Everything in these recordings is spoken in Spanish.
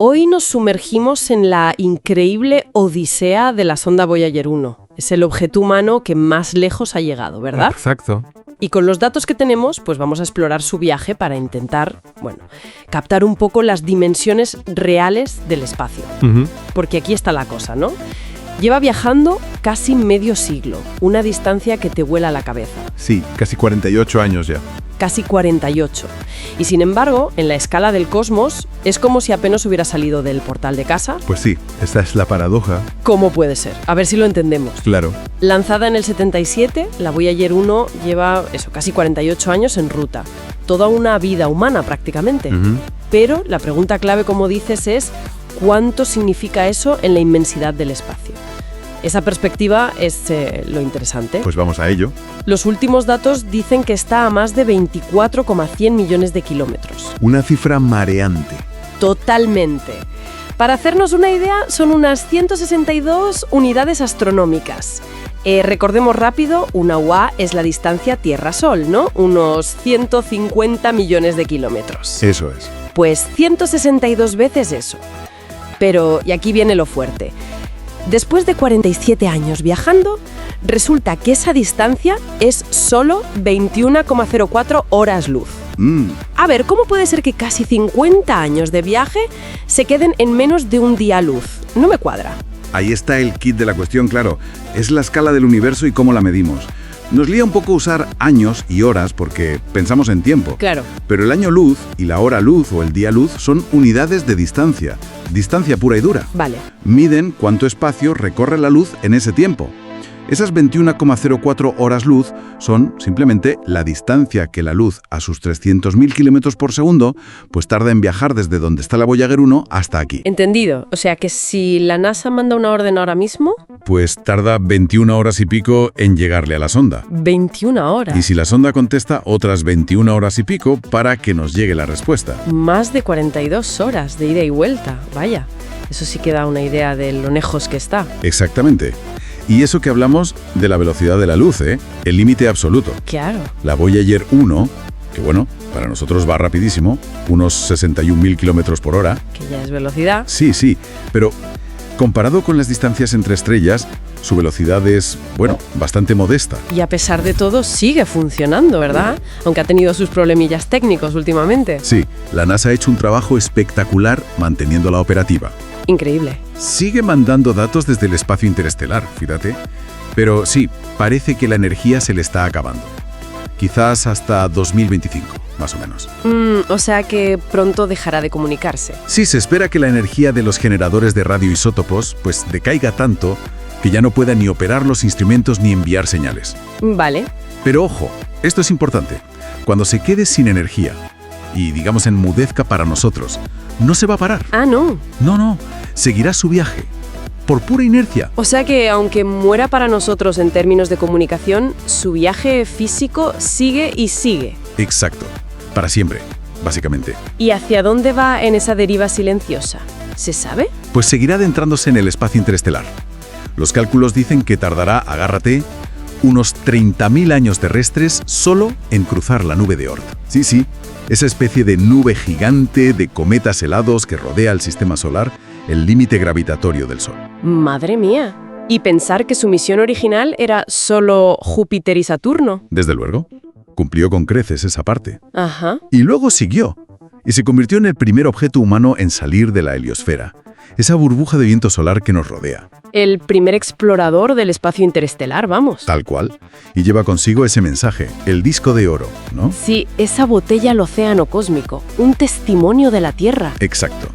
Hoy nos sumergimos en la increíble odisea de la sonda Voyager 1. Es el objeto humano que más lejos ha llegado, ¿verdad? Exacto. Y con los datos que tenemos, pues vamos a explorar su viaje para intentar, captar un poco las dimensiones reales del espacio. Porque aquí está la cosa, ¿no? Lleva viajando casi medio siglo, una distancia que te vuela la cabeza. Sí, casi 48 años ya. Casi 48. Y sin embargo, en la escala del cosmos, es como si apenas hubiera salido del portal de casa. Pues sí, esta es la paradoja. ¿Cómo puede ser? A ver si lo entendemos. Claro. Lanzada en el 77, la Voyager 1 lleva casi 48 años en ruta. Toda una vida humana prácticamente. Pero la pregunta clave, como dices, es ¿cuánto significa eso en la inmensidad del espacio? Esa perspectiva es lo interesante. Pues vamos a ello. Los últimos datos dicen que está a más de 24,100 millones de kilómetros. Una cifra mareante. Totalmente. Para hacernos una idea, son unas 162 unidades astronómicas. Recordemos rápido, una UA es la distancia Tierra-Sol, ¿no? Unos 150 millones de kilómetros. Eso es. Pues 162 veces eso. Pero, y aquí viene lo fuerte, después de 47 años viajando, resulta que esa distancia es solo 21,04 horas luz. A ver, ¿cómo puede ser que casi 50 años de viaje se queden en menos de un día luz? No me cuadra. Ahí está el kit de la cuestión, claro. Es la escala del universo y cómo la medimos. Nos lía un poco usar años y horas porque pensamos en tiempo. Claro. Pero el año luz y la hora luz o el día luz son unidades de distancia. Distancia pura y dura. Vale. Miden cuánto espacio recorre la luz en ese tiempo. Esas 21,04 horas luz son simplemente la distancia que la luz a sus 300.000 kilómetros por segundo pues tarda en viajar desde donde está la Voyager 1 hasta aquí. Entendido. O sea que si la NASA manda una orden ahora mismo... Pues tarda 21 horas y pico en llegarle a la sonda. 21 horas. Y si la sonda contesta, otras 21 horas y pico para que nos llegue la respuesta. Más de 42 horas de ida y vuelta. Vaya, eso sí que da una idea de lo lejos que está. Exactamente. Y eso que hablamos de la velocidad de la luz, el límite absoluto. Claro. La Voyager 1, que para nosotros va rapidísimo, unos 61.000 kilómetros por hora. Que ya es velocidad. Sí, pero comparado con las distancias entre estrellas, su velocidad es, bastante modesta. Y a pesar de todo sigue funcionando, ¿verdad? Aunque ha tenido sus problemillas técnicos últimamente. Sí, la NASA ha hecho un trabajo espectacular manteniéndola operativa. Increíble. Sigue mandando datos desde el espacio interestelar, fíjate. Pero sí, parece que la energía se le está acabando. Quizás hasta 2025, más o menos. O sea que pronto dejará de comunicarse. Sí, se espera que la energía de los generadores de radioisótopos pues decaiga tanto que ya no pueda ni operar los instrumentos ni enviar señales. Vale. Pero ojo, esto es importante. Cuando se quede sin energía y, enmudezca para nosotros, no se va a parar. Ah, ¿no? No, seguirá su viaje, por pura inercia. O sea que, aunque muera para nosotros en términos de comunicación, su viaje físico sigue y sigue. Exacto, para siempre, básicamente. ¿Y hacia dónde va en esa deriva silenciosa? ¿Se sabe? Pues seguirá adentrándose en el espacio interestelar. Los cálculos dicen que tardará, agárrate, unos 30.000 años terrestres solo en cruzar la nube de Oort. Sí, esa especie de nube gigante de cometas helados que rodea el sistema solar, el límite gravitatorio del Sol. ¡Madre mía! Y pensar que su misión original era solo Júpiter y Saturno. Desde luego. Cumplió con creces esa parte. Ajá. Y luego siguió. Y se convirtió en el primer objeto humano en salir de la heliosfera, esa burbuja de viento solar que nos rodea. El primer explorador del espacio interestelar, vamos. Tal cual. Y lleva consigo ese mensaje, el disco de oro, ¿no? Sí, esa botella al océano cósmico, un testimonio de la Tierra. Exacto.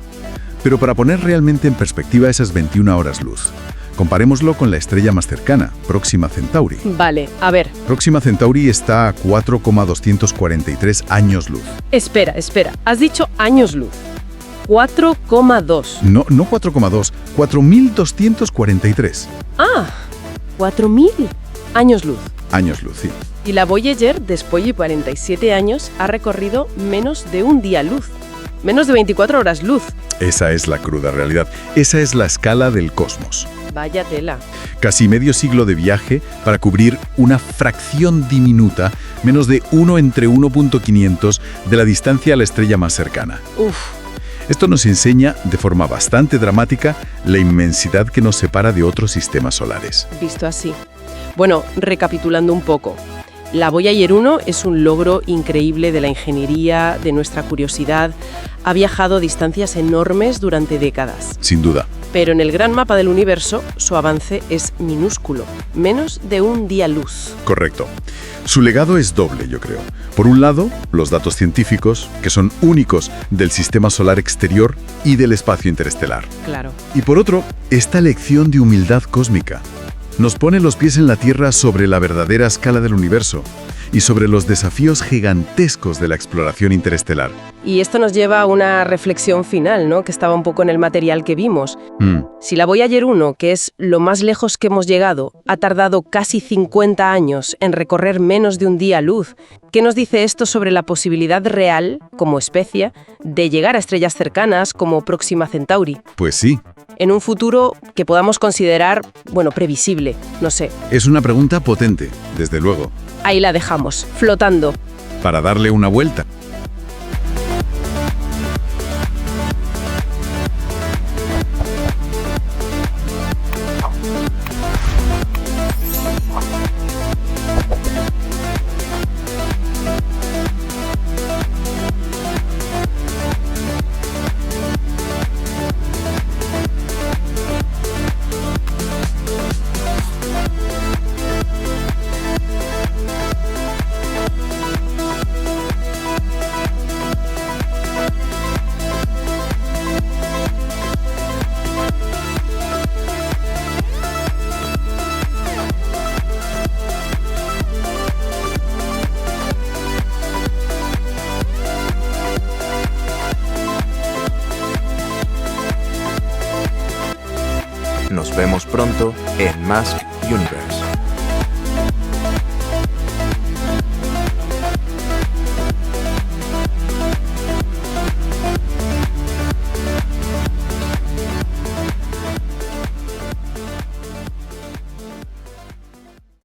Pero para poner realmente en perspectiva esas 21 horas luz, comparémoslo con la estrella más cercana, Próxima Centauri. Vale, a ver. Próxima Centauri está a 4,243 años luz. Espera. Has dicho años luz. 4,2. No 4,2, 4.243. Ah, 4.000 años luz. Años luz, sí. Y la Voyager, después de 47 años, ha recorrido menos de un día luz. Menos de 24 horas luz. Esa es la cruda realidad. Esa es la escala del cosmos. Vaya tela. Casi medio siglo de viaje para cubrir una fracción diminuta, menos de 1 entre 1.500 de la distancia a la estrella más cercana. Uf. Esto nos enseña de forma bastante dramática la inmensidad que nos separa de otros sistemas solares. Visto así. Bueno, recapitulando un poco. La Voyager 1 es un logro increíble de la ingeniería, de nuestra curiosidad. Ha viajado distancias enormes durante décadas. Sin duda. Pero en el gran mapa del universo, su avance es minúsculo, menos de un día luz. Correcto. Su legado es doble, yo creo. Por un lado, los datos científicos, que son únicos del sistema solar exterior y del espacio interestelar. Claro. Y por otro, esta lección de humildad cósmica. Nos pone los pies en la Tierra sobre la verdadera escala del universo y sobre los desafíos gigantescos de la exploración interestelar. Y esto nos lleva a una reflexión final, ¿no? Que estaba un poco en el material que vimos. Si la Voyager 1, que es lo más lejos que hemos llegado, ha tardado casi 50 años en recorrer menos de un día luz, ¿qué nos dice esto sobre la posibilidad real, como especie, de llegar a estrellas cercanas como Próxima Centauri? Pues sí. En un futuro que podamos considerar, previsible, no sé. Es una pregunta potente, desde luego. Ahí la dejamos, flotando. Para darle una vuelta. Nos vemos pronto en Mask Universe.